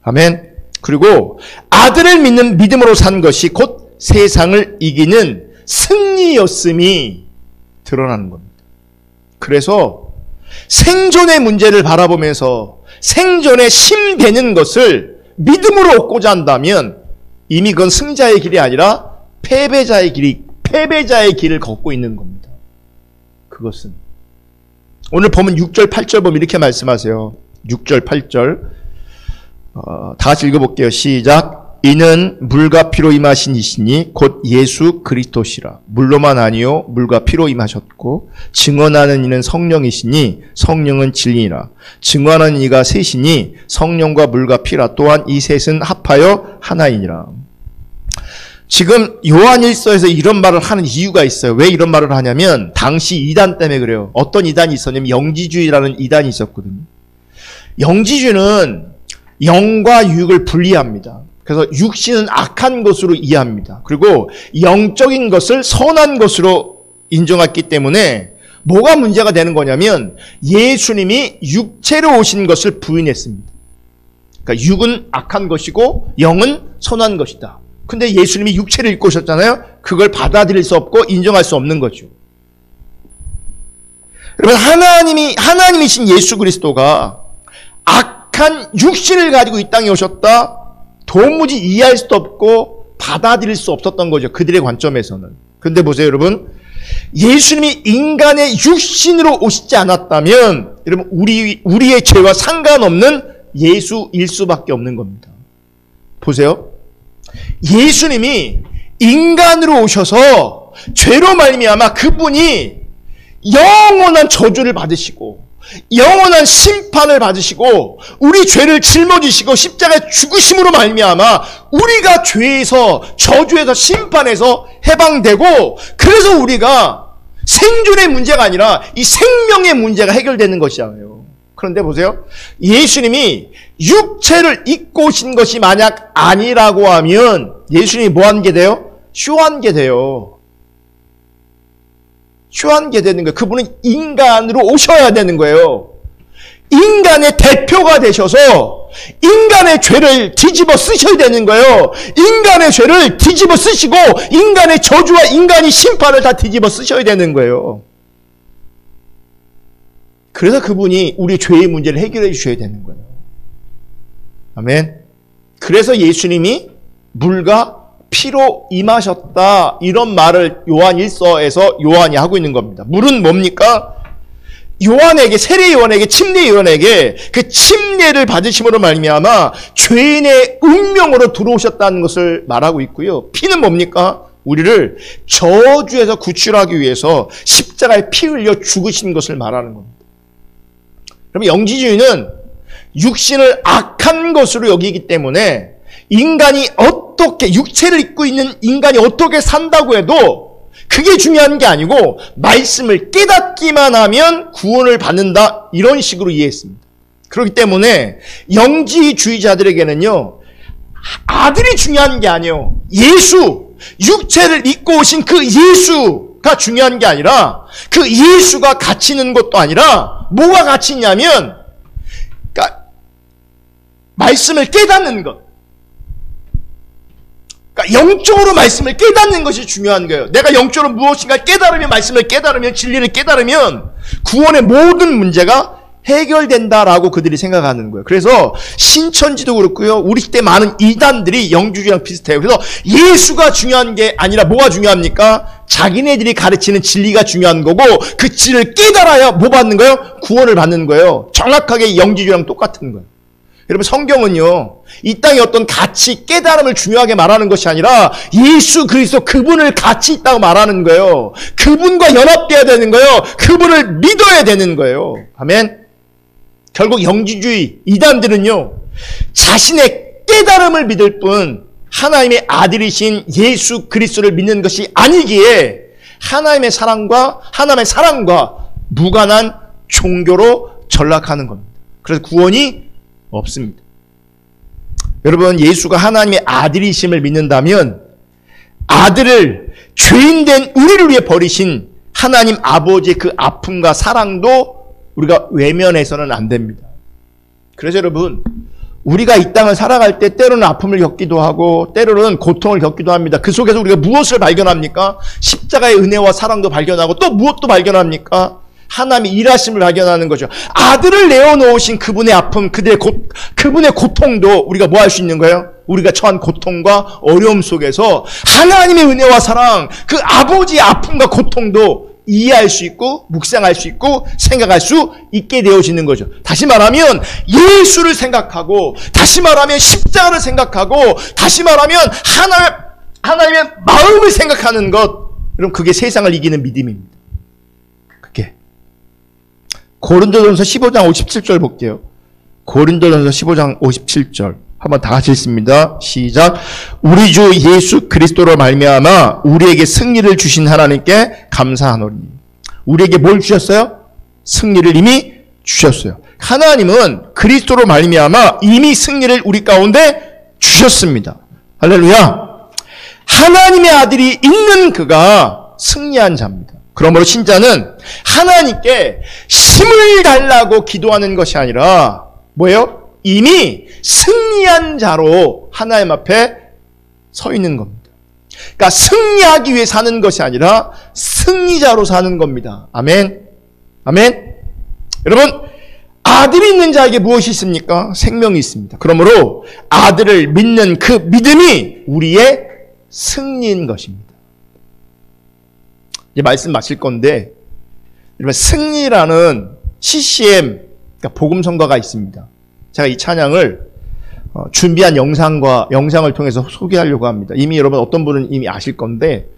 아멘. 그리고 아들을 믿는 믿음으로 산 것이 곧 세상을 이기는 승리였음이 드러나는 겁니다. 그래서 생존의 문제를 바라보면서 생존에 힘되는 것을 믿음으로 얻고자 한다면 이미 그건 승자의 길이 아니라 패배자의 길을 걷고 있는 겁니다. 그것은 오늘 보면 6절 8절 보면 이렇게 말씀하세요. 6절 8절 다 같이 읽어볼게요. 시작. 이는 물과 피로 임하신 이시니 곧 예수 그리스도시라. 물로만 아니요 물과 피로 임하셨고 증언하는 이는 성령이시니 성령은 진리니라. 증언하는 이가 셋이니 성령과 물과 피라. 또한 이 셋은 합하여 하나이니라. 지금 요한일서에서 이런 말을 하는 이유가 있어요. 왜 이런 말을 하냐면 당시 이단 때문에 그래요. 어떤 이단이 있었냐면 영지주의라는 이단이 있었거든요. 영지주의는 영과 육을 분리합니다. 그래서 육신은 악한 것으로 이해합니다. 그리고 영적인 것을 선한 것으로 인정했기 때문에 뭐가 문제가 되는 거냐면 예수님이 육체로 오신 것을 부인했습니다. 그러니까 육은 악한 것이고 영은 선한 것이다. 근데 예수님이 육체를 입고 오셨잖아요. 그걸 받아들일 수 없고 인정할 수 없는 거죠. 여러분, 하나님이신 예수 그리스도가 악한 육신을 가지고 이 땅에 오셨다? 도무지 이해할 수도 없고 받아들일 수 없었던 거죠. 그들의 관점에서는. 근데 보세요, 여러분. 예수님이 인간의 육신으로 오시지 않았다면 여러분, 우리의 죄와 상관없는 예수일 수밖에 없는 겁니다. 보세요. 예수님이 인간으로 오셔서 죄로 말미암아 그분이 영원한 저주를 받으시고 영원한 심판을 받으시고 우리 죄를 짊어지시고 십자가에 죽으심으로 말미암아 우리가 죄에서 저주에서 심판에서 해방되고 그래서 우리가 생존의 문제가 아니라 이 생명의 문제가 해결되는 것이잖아요. 그런데 보세요. 예수님이 육체를 입고 오신 것이 만약 아니라고 하면 예수님이 뭐 한 게 돼요? 쇼한 게 돼요. 쇼한 게 되는 거예요. 그분은 인간으로 오셔야 되는 거예요. 인간의 대표가 되셔서 인간의 죄를 뒤집어 쓰셔야 되는 거예요. 인간의 죄를 뒤집어 쓰시고 인간의 저주와 인간의 심판을 다 뒤집어 쓰셔야 되는 거예요. 그래서 그분이 우리 죄의 문제를 해결해 주셔야 되는 거예요. 아멘. 그래서 예수님이 물과 피로 임하셨다. 이런 말을 요한 1서에서 요한이 하고 있는 겁니다. 물은 뭡니까? 요한에게, 세례 요한에게, 침례 요한에게 그 침례를 받으심으로 말미암아 죄인의 운명으로 들어오셨다는 것을 말하고 있고요. 피는 뭡니까? 우리를 저주에서 구출하기 위해서 십자가에 피 흘려 죽으신 것을 말하는 겁니다. 그럼 영지주의는 육신을 악한 것으로 여기기 때문에 인간이 어떻게, 육체를 입고 있는 인간이 어떻게 산다고 해도 그게 중요한 게 아니고 말씀을 깨닫기만 하면 구원을 받는다, 이런 식으로 이해했습니다. 그렇기 때문에 영지주의자들에게는요, 아들이 중요한 게 아니에요. 예수, 육체를 입고 오신 그 예수가 중요한 게 아니라 그 예수가 가치 있는 것도 아니라 뭐가 가치 있냐면 그러니까 말씀을 깨닫는 것. 그러니까 영적으로 말씀을 깨닫는 것이 중요한 거예요. 내가 영적으로 무엇인가 깨달으면, 말씀을 깨달으면, 진리를 깨달으면 구원의 모든 문제가 해결된다라고 그들이 생각하는 거예요. 그래서 신천지도 그렇고요. 우리 시대 많은 이단들이 영주주의랑 비슷해요. 그래서 예수가 중요한 게 아니라 뭐가 중요합니까? 자기네들이 가르치는 진리가 중요한 거고 그 진리를 깨달아야 뭐 받는 거예요? 구원을 받는 거예요. 정확하게 영주주의랑 똑같은 거예요. 여러분, 성경은요, 이 땅의 어떤 가치, 깨달음을 중요하게 말하는 것이 아니라 예수 그리스도 그분을 가치 있다고 말하는 거예요. 그분과 연합돼야 되는 거예요. 그분을 믿어야 되는 거예요. 아멘. 결국 영지주의 이단들은요, 자신의 깨달음을 믿을 뿐 하나님의 아들이신 예수 그리스도를 믿는 것이 아니기에 하나님의 사랑과 무관한 종교로 전락하는 겁니다. 그래서 구원이 없습니다. 여러분, 예수가 하나님의 아들이심을 믿는다면 아들을 죄인된 우리를 위해 버리신 하나님 아버지의 그 아픔과 사랑도 우리가 외면해서는 안 됩니다. 그래서 여러분, 우리가 이 땅을 살아갈 때 때로는 아픔을 겪기도 하고 때로는 고통을 겪기도 합니다. 그 속에서 우리가 무엇을 발견합니까? 십자가의 은혜와 사랑도 발견하고 또 무엇도 발견합니까? 하나님의 일하심을 발견하는 거죠. 아들을 내어놓으신 그분의 아픔, 그분의 고통도 우리가 뭐 할 수 있는 거예요? 우리가 처한 고통과 어려움 속에서 하나님의 은혜와 사랑, 그 아버지의 아픔과 고통도 이해할 수 있고 묵상할 수 있고 생각할 수 있게 되어지는 거죠. 다시 말하면 예수를 생각하고, 다시 말하면 십자가를 생각하고, 다시 말하면 하나님의 마음을 생각하는 것, 그럼 그게 세상을 이기는 믿음입니다. 그게 고린도전서 15장 57절 볼게요. 고린도전서 15장 57절 한번 다 같이 읽습니다. 시작. 우리 주 예수 그리스도로 말미암아 우리에게 승리를 주신 하나님께 감사하노니. 우리에게 뭘 주셨어요? 승리를 이미 주셨어요. 하나님은 그리스도로 말미암아 이미 승리를 우리 가운데 주셨습니다. 할렐루야. 하나님의 아들이 있는 그가 승리한 자입니다. 그러므로 신자는 하나님께 힘을 달라고 기도하는 것이 아니라 뭐예요? 이미 승리한 자로 하나님 앞에 서 있는 겁니다. 그러니까 승리하기 위해 사는 것이 아니라 승리자로 사는 겁니다. 아멘. 아멘. 여러분, 아들이 있는 자에게 무엇이 있습니까? 생명이 있습니다. 그러므로 아들을 믿는 그 믿음이 우리의 승리인 것입니다. 이제 말씀 마칠 건데, 여러분, 승리라는 CCM, 그러니까 복음성가가 있습니다. 제가 이 찬양을 준비한 영상을 통해서 소개하려고 합니다. 이미 여러분 어떤 분은 이미 아실 건데,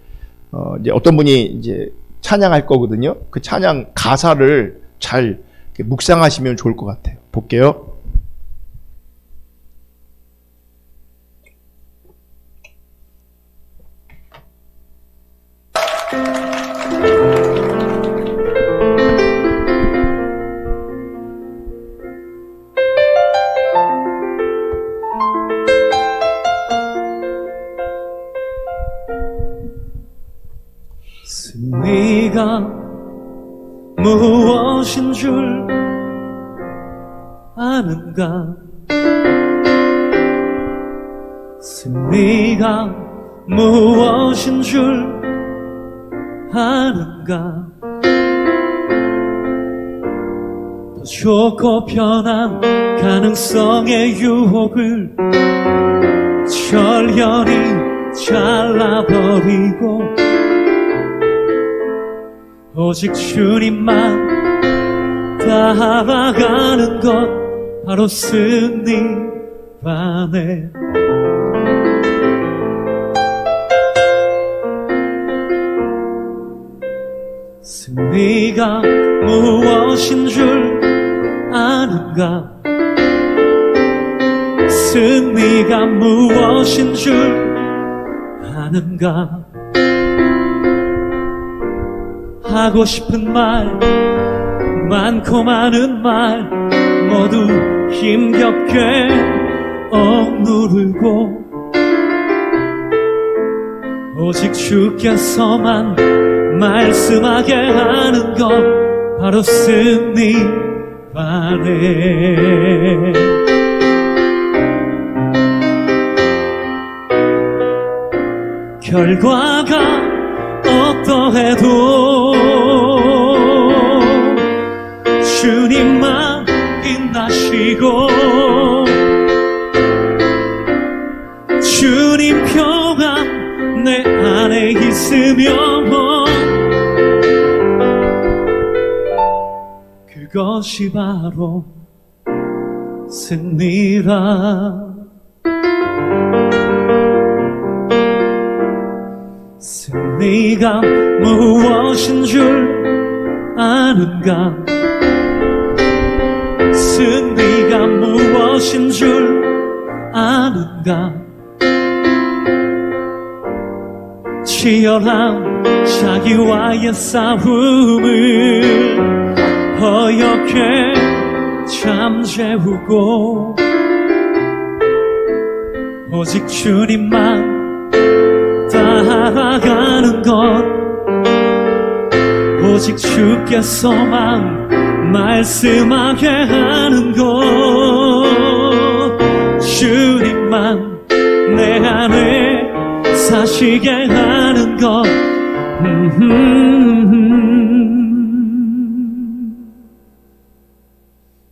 이제 어떤 분이 이제 찬양할 거거든요. 그 찬양 가사를 잘 묵상하시면 좋을 것 같아요. 볼게요. 승리가 무엇인 줄 아는가? 승리가 무엇인 줄 아는가? 더 좋고 편한 가능성의 유혹을 철련히 잘라버리고 오직 주님만 따라가는 것 바로 승리라네. 승리가 무엇인 줄 아는가? 승리가 무엇인 줄 아는가? 하고 싶은 말 많고 많은 말 모두 힘겹게 억누르고 오직 주께서만 말씀하게 하는 것 바로 승리라네. 결과가 어떠해도 주님만 빛나시고 주님 평안 내 안에 있으면 그것이 바로 승리라. 승리가 무엇인 줄 아는가? 승리가 무엇인 줄 아는가? 치열한 자기와의 싸움을 허옇게 잠재우고 오직 주님만 따라가는 것 오직 주께서만 말씀하게 하는 것 주님만 내 안에 사시게 하는 것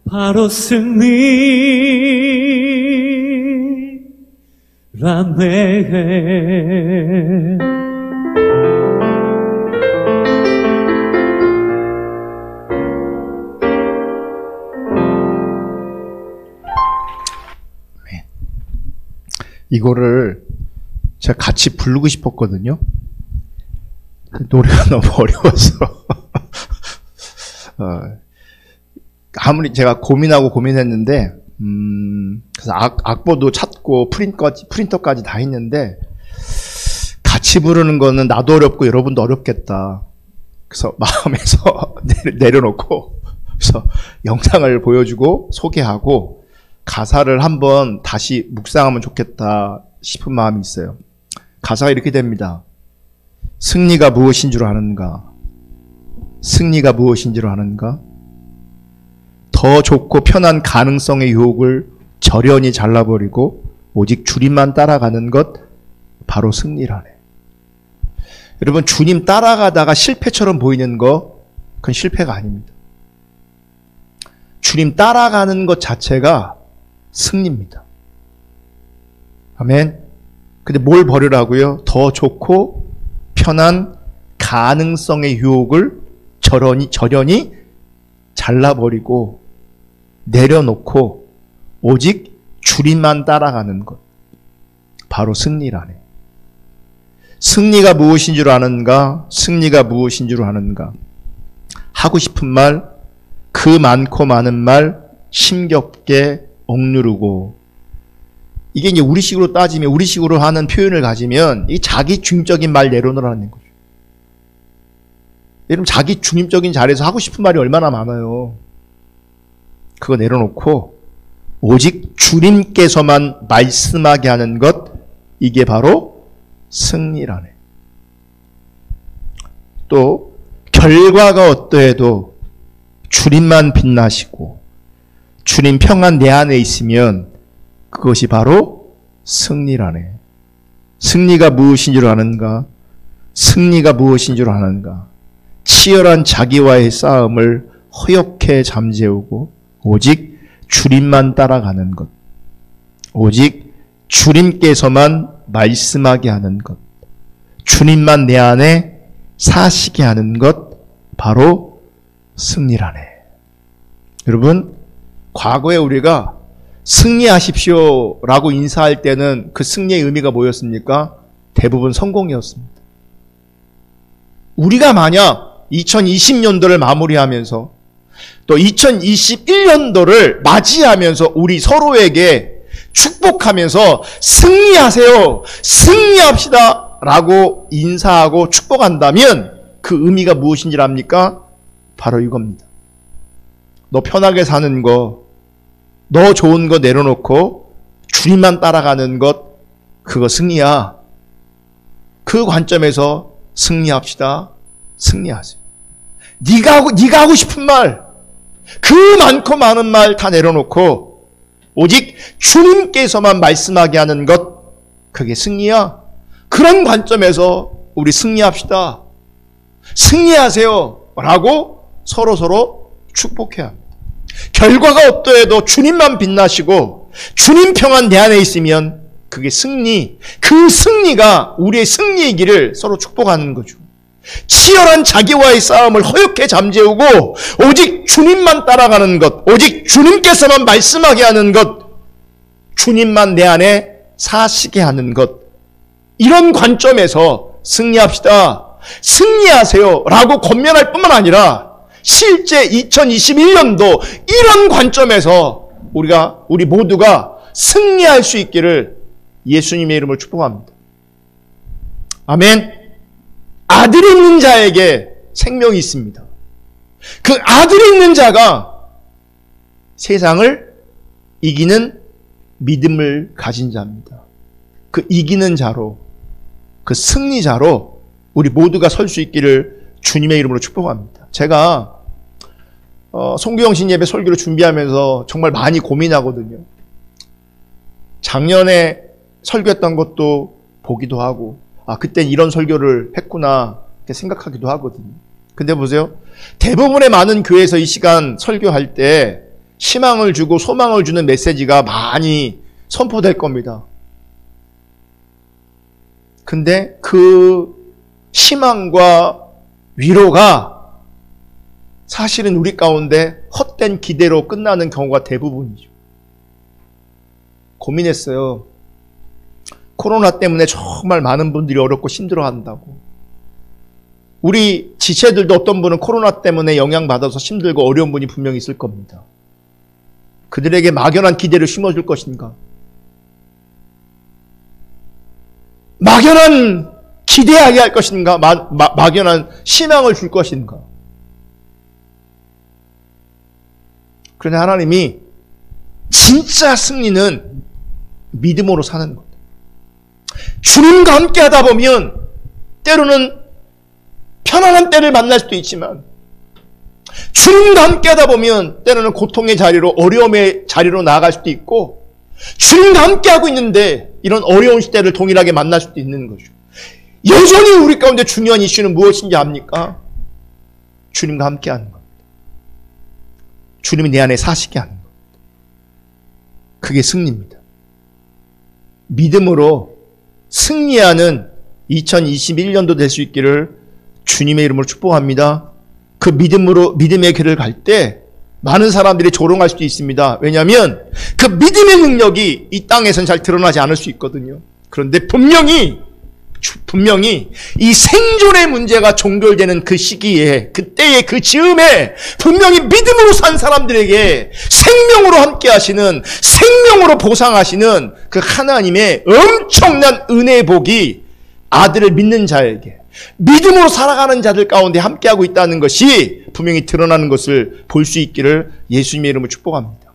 바로 승리라네. 이거를 제가 같이 부르고 싶었거든요. 노래가 너무 어려워서 아무리 제가 고민했는데 그래서 악보도 찾고 프린터까지 다 했는데 같이 부르는 거는 나도 어렵고 여러분도 어렵겠다. 그래서 마음에서 내려놓고 그래서 영상을 보여주고 소개하고 가사를 한번 다시 묵상하면 좋겠다 싶은 마음이 있어요. 가사가 이렇게 됩니다. 승리가 무엇인 줄 아는가? 승리가 무엇인 줄 아는가? 더 좋고 편한 가능성의 유혹을 저련히 잘라버리고 오직 주님만 따라가는 것 바로 승리라네. 여러분, 주님 따라가다가 실패처럼 보이는 거 그건 실패가 아닙니다. 주님 따라가는 것 자체가 승리입니다. 아멘. 근데 뭘 버리라고요? 더 좋고 편한 가능성의 유혹을 저련히 잘라버리고 내려놓고 오직 주님만 따라가는 것 바로 승리라네. 승리가 무엇인 줄 아는가? 승리가 무엇인 줄 아는가? 하고 싶은 말, 그 많고 많은 말 힘겹게 억누르고, 이게 이제 우리식으로 따지면, 우리식으로 하는 표현을 가지면 이 자기 중립적인 말 내려놓으라는 거죠. 여러분, 자기 중립적인 자리에서 하고 싶은 말이 얼마나 많아요. 그거 내려놓고 오직 주님께서만 말씀하게 하는 것, 이게 바로 승리라네. 또 결과가 어떠해도 주님만 빛나시고 주님 평안 내 안에 있으면 그것이 바로 승리라네. 승리가 무엇인 줄 아는가? 승리가 무엇인 줄 아는가? 치열한 자기와의 싸움을 허옇게 잠재우고 오직 주님만 따라가는 것, 오직 주님께서만 말씀하게 하는 것, 주님만 내 안에 사시게 하는 것, 바로 승리라네. 여러분, 과거에 우리가 승리하십시오 라고 인사할 때는 그 승리의 의미가 뭐였습니까? 대부분 성공이었습니다. 우리가 만약 2020년도를 마무리하면서 또 2021년도를 맞이하면서 우리 서로에게 축복하면서 승리하세요, 승리합시다 라고 인사하고 축복한다면 그 의미가 무엇인지 압니까? 바로 이겁니다. 너 편하게 사는 거, 너 좋은 거 내려놓고 주님만 따라가는 것, 그거 승리야. 그 관점에서 승리합시다. 승리하세요. 네가 하고 싶은 말, 그 많고 많은 말 다 내려놓고 오직 주님께서만 말씀하게 하는 것, 그게 승리야. 그런 관점에서 우리 승리합시다. 승리하세요 라고 서로 축복해야 합니다. 결과가 어떠해도 주님만 빛나시고 주님 평안 내 안에 있으면 그게 승리, 그 승리가 우리의 승리이기를 서로 축복하는 거죠. 치열한 자기와의 싸움을 허옇게 잠재우고 오직 주님만 따라가는 것, 오직 주님께서만 말씀하게 하는 것, 주님만 내 안에 사시게 하는 것, 이런 관점에서 승리합시다, 승리하세요 라고 권면할 뿐만 아니라 실제 2021년도 이런 관점에서 우리 모두가 승리할 수 있기를 예수님의 이름으로 축복합니다. 아멘. 아들이 있는 자에게 생명이 있습니다. 그 아들이 있는 자가 세상을 이기는 믿음을 가진 자입니다. 그 이기는 자로, 그 승리자로 우리 모두가 설 수 있기를 주님의 이름으로 축복합니다. 제가 송구영신 예배 설교를 준비하면서 정말 많이 고민하거든요. 작년에 설교했던 것도 보기도 하고, 그땐 이런 설교를 했구나 이렇게 생각하기도 하거든요. 근데 보세요. 대부분의 많은 교회에서 이 시간 설교할 때 희망을 주고 소망을 주는 메시지가 많이 선포될 겁니다. 근데 그 희망과 위로가 사실은 우리 가운데 헛된 기대로 끝나는 경우가 대부분이죠. 고민했어요. 코로나 때문에 정말 많은 분들이 어렵고 힘들어한다고. 우리 지체들도 어떤 분은 코로나 때문에 영향받아서 힘들고 어려운 분이 분명히 있을 겁니다. 그들에게 막연한 기대를 심어줄 것인가? 막연한 기대하게 할 것인가? 막연한 희망을 줄 것인가? 그런데 하나님이 진짜 승리는 믿음으로 사는 것. 주님과 함께 하다 보면 때로는 편안한 때를 만날 수도 있지만 주님과 함께 하다 보면 때로는 고통의 자리로, 어려움의 자리로 나아갈 수도 있고, 주님과 함께 하고 있는데 이런 어려운 시대를 동일하게 만날 수도 있는 거죠. 여전히 우리 가운데 중요한 이슈는 무엇인지 압니까? 주님과 함께 하는 겁니다. 주님이 내 안에 사시게 하는 겁니다. 그게 승리입니다. 믿음으로 승리하는 2021년도 될 수 있기를 주님의 이름으로 축복합니다. 그 믿음의 길을 갈 때 많은 사람들이 조롱할 수도 있습니다. 왜냐하면 그 믿음의 능력이 이 땅에서는 잘 드러나지 않을 수 있거든요. 그런데 분명히 이 생존의 문제가 종결되는 그 시기에, 그때의 그 즈음에 분명히 믿음으로 산 사람들에게 생명으로 함께 하시는, 생명으로 보상하시는 그 하나님의 엄청난 은혜의 복이 아들을 믿는 자에게, 믿음으로 살아가는 자들 가운데 함께하고 있다는 것이 분명히 드러나는 것을 볼 수 있기를 예수님의 이름으로 축복합니다.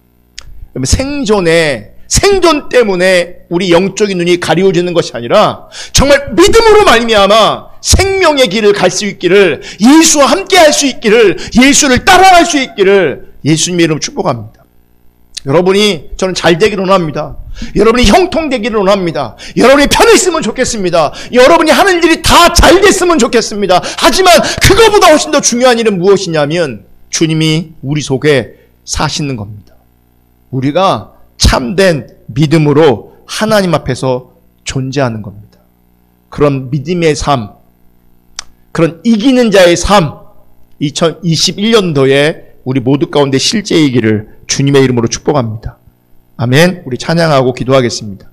생존 때문에 우리 영적인 눈이 가리워지는 것이 아니라 정말 믿음으로 말미암아 생명의 길을 갈 수 있기를, 예수와 함께할 수 있기를, 예수를 따라갈 수 있기를 예수님의 이름으로 축복합니다. 여러분이, 저는 잘 되기를 원합니다. 여러분이 형통되기를 원합니다. 여러분이 편했으면 좋겠습니다. 여러분이 하는 일이 다 잘 됐으면 좋겠습니다. 하지만 그거보다 훨씬 더 중요한 일은 무엇이냐면 주님이 우리 속에 사시는 겁니다. 우리가 참된 믿음으로 하나님 앞에서 존재하는 겁니다. 그런 믿음의 삶, 그런 이기는 자의 삶, 2021년도에 우리 모두 가운데 실제이기를 주님의 이름으로 축복합니다. 아멘. 우리 찬양하고 기도하겠습니다.